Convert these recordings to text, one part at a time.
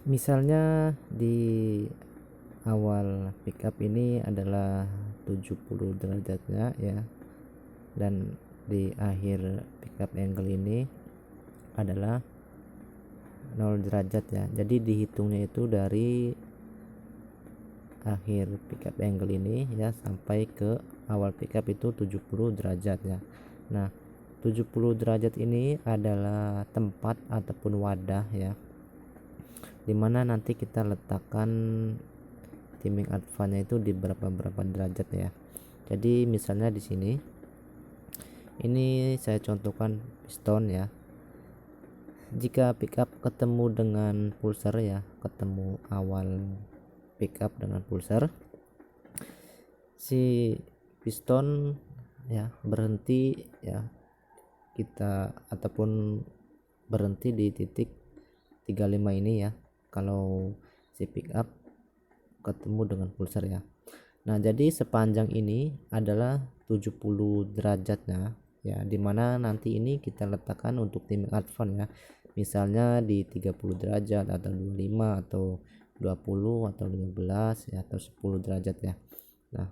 Misalnya di awal pickup ini adalah 70 derajatnya ya, dan di akhir pickup angle ini adalah 0 derajat ya. Jadi dihitungnya itu dari akhir pickup angle ini ya sampai ke awal pickup itu 70 derajat ya. Nah, 70 derajat ini adalah tempat ataupun wadah ya, dimana nanti kita letakkan timing advance itu di berapa derajat ya. Jadi misalnya di sini ini saya contohkan piston ya. Jika pickup ketemu dengan pulser ya, ketemu awal pickup dengan pulser, si piston ya berhenti ya, kita ataupun berhenti di titik 35 ini ya, kalau si pickup ketemu dengan pulser ya. Nah, jadi sepanjang ini adalah 70 derajatnya ya, dimana nanti ini kita letakkan untuk timing advance ya, misalnya di 30 derajat atau 25 atau 20 atau 15 ya, atau 10 derajat ya. Nah,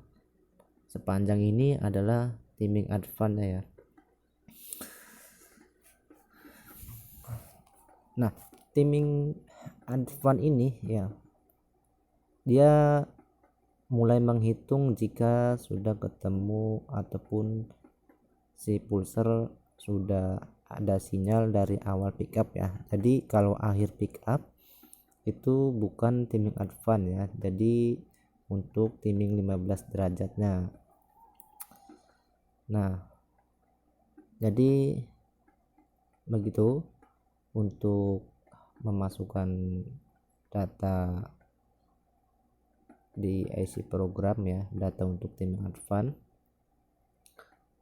sepanjang ini adalah timing advance ya. Nah, timing advance ini ya, dia mulai menghitung jika sudah ketemu ataupun si pulser sudah ada sinyal dari awal pickup ya. Jadi kalau akhir pickup itu bukan timing advance ya, jadi untuk timing 15 derajatnya. Nah, jadi begitu untuk memasukkan data di IC program ya, data untuk timing advance.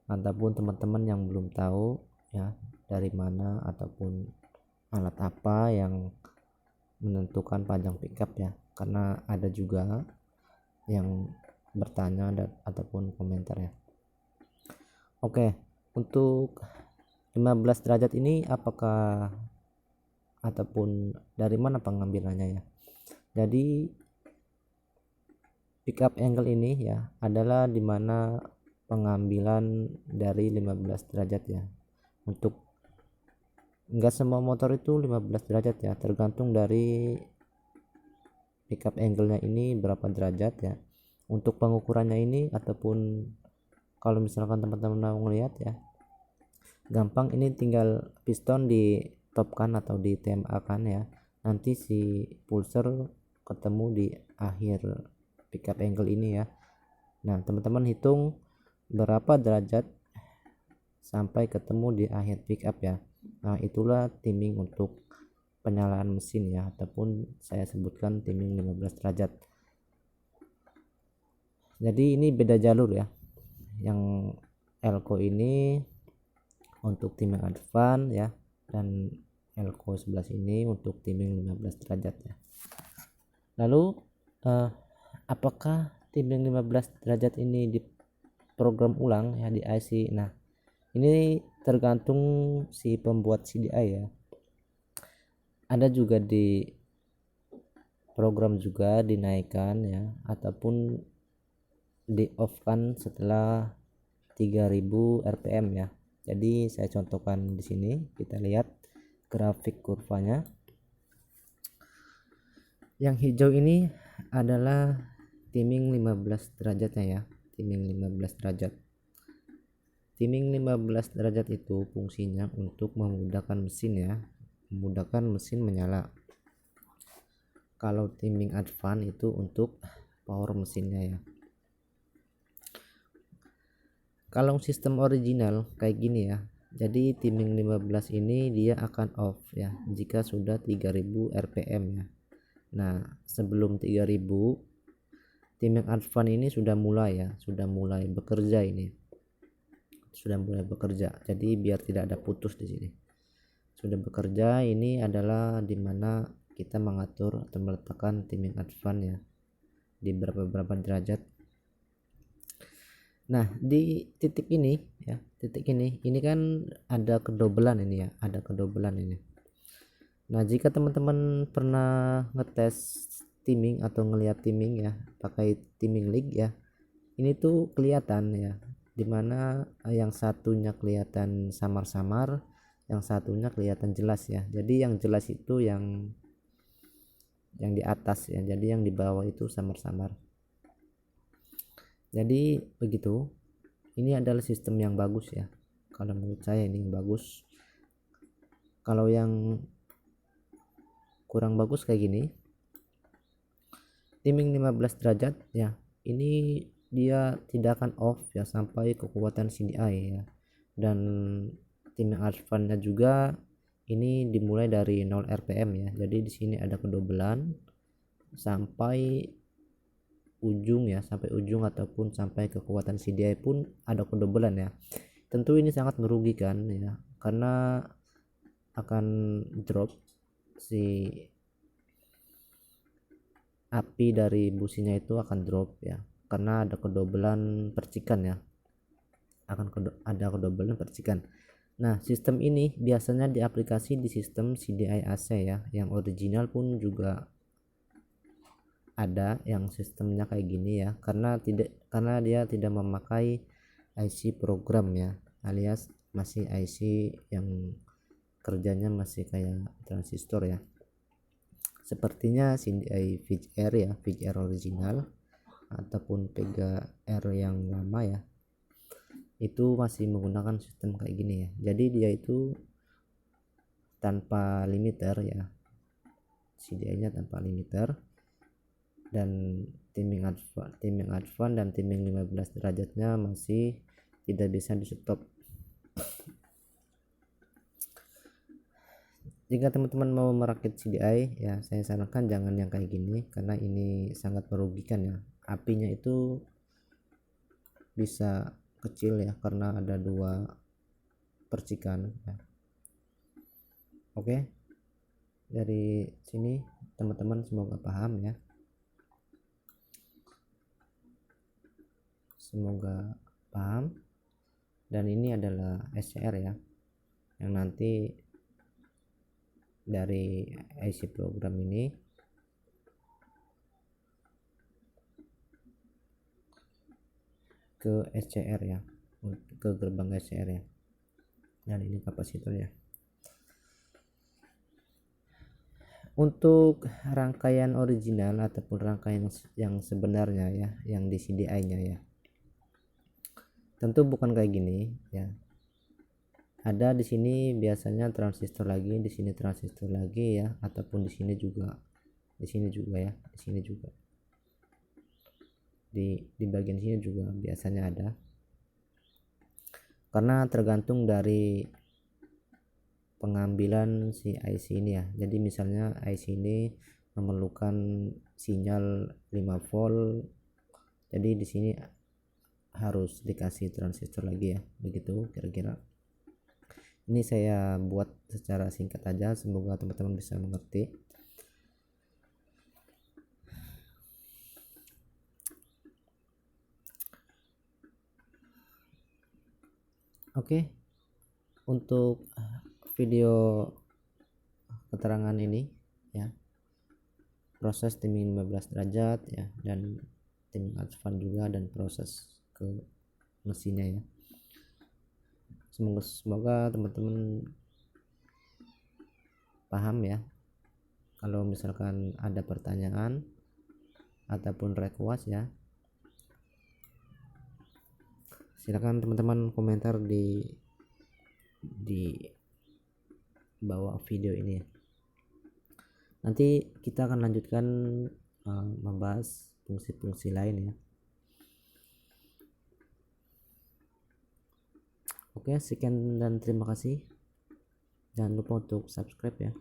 Ataupun teman-teman yang belum tahu ya dari mana ataupun alat apa yang menentukan panjang pickup ya, karena ada juga yang bertanya ataupun komentar ya. Oke, untuk 15 derajat ini apakah ataupun dari mana pengambilannya ya. Jadi pickup angle ini ya adalah dimana pengambilan dari 15 derajat ya. Untuk enggak semua motor itu 15 derajat ya, tergantung dari pickup angle-nya ini berapa derajat ya. Untuk pengukurannya ini ataupun kalau misalkan teman-teman mau melihat ya, gampang, ini tinggal piston di top kan atau di TMA kan ya, nanti si pulser ketemu di akhir pickup angle ini ya. Nah, teman-teman hitung berapa derajat sampai ketemu di akhir pickup ya. Nah, itulah timing untuk penyalaan mesin ya, ataupun saya sebutkan timing 15 derajat. Jadi ini beda jalur ya, yang elko ini untuk timing advance ya, dan elko 11 ini untuk timing 15 derajat ya. Lalu apakah timing 15 derajat ini di program ulang ya di IC? Nah, ini tergantung si pembuat CDI ya. Ada juga di program juga dinaikkan ya, ataupun di off kan setelah 3000 rpm ya. Jadi saya contohkan di sini, kita lihat grafik kurvanya. Yang hijau ini adalah timing 15 derajatnya ya, timing 15 derajat. Timing 15 derajat itu fungsinya untuk memudahkan mesin ya, memudahkan mesin menyala. Kalau timing advance itu untuk power mesinnya ya. Kalau sistem original kayak gini ya, jadi timing 15 ini dia akan off ya jika sudah 3000 rpm ya. Nah, sebelum 3000 timing advance ini sudah mulai ya, sudah mulai bekerja ini. Sudah mulai bekerja. Jadi biar tidak ada putus di sini. Sudah bekerja, ini adalah dimana kita mengatur atau meletakkan timing advance ya di berapa derajat. Nah, di titik ini ya, titik ini kan ada kedobelan ini ya, ada kedobelan ini. Nah, jika teman-teman pernah ngetes timing atau ngelihat timing ya, pakai timing league ya, ini tuh kelihatan ya, dimana yang satunya kelihatan samar-samar, yang satunya kelihatan jelas ya. Jadi yang jelas itu yang di atas ya, jadi yang di bawah itu samar-samar. Jadi begitu, ini adalah sistem yang bagus ya, kalau menurut saya ini bagus. Kalau yang kurang bagus kayak gini, timing 15 derajat ya, ini dia tidak akan off ya sampai kekuatan CDI ya. Dan timing advance-nya juga ini dimulai dari 0 rpm ya. Jadi di sini ada kedobelan sampai ujung ya, sampai ujung ataupun sampai kekuatan CDI pun ada kedobelan ya. Tentu ini sangat merugikan ya, karena akan drop si api dari businya itu akan drop ya, karena ada kedobelan percikan ya, ada kedobelan percikan. Nah, sistem ini biasanya diaplikasi di sistem CDI AC ya, yang original pun juga ada yang sistemnya kayak gini ya, karena dia tidak memakai IC program ya, alias masih IC yang kerjanya masih kayak transistor ya. Sepertinya CDI VGR ya, VGR original ataupun Vega R yang lama ya, itu masih menggunakan sistem kayak gini ya. Jadi dia itu tanpa limiter ya, CDI nya tanpa limiter, dan timing advance dan timing 15 derajatnya masih tidak bisa di stop. Jika teman-teman mau merakit CDI ya, saya sarankan jangan yang kayak gini, karena ini sangat merugikan ya. Apinya itu bisa kecil ya, karena ada dua percikan ya. Oke, dari sini teman-teman semoga paham ya, semoga paham. Dan ini adalah SCR ya, yang nanti dari IC program ini ke SCR ya, ke gerbang SCR ya. Dan ini kapasitornya. Untuk rangkaian original ataupun rangkaian yang sebenarnya ya, yang di CDI nya ya, tentu bukan kayak gini ya. Ada di sini biasanya transistor lagi, di sini transistor lagi ya, ataupun di sini juga ya, di sini juga, di bagian sini juga biasanya ada, karena tergantung dari pengambilan si IC ini ya. Jadi misalnya IC ini memerlukan sinyal 5 volt, jadi di sini harus dikasih transistor lagi ya, begitu kira-kira. Ini saya buat secara singkat aja, semoga teman-teman bisa mengerti. Oke, untuk video keterangan ini ya, proses timing 15 derajat ya, dan timing advance juga, dan proses ke mesinnya ya. Semoga teman-teman paham ya. Kalau misalkan ada pertanyaan ataupun request ya, silakan teman-teman komentar di bawah video ini ya. Nanti kita akan lanjutkan membahas fungsi-fungsi lain ya. Oke, sekian dan terima kasih. Jangan lupa untuk subscribe ya.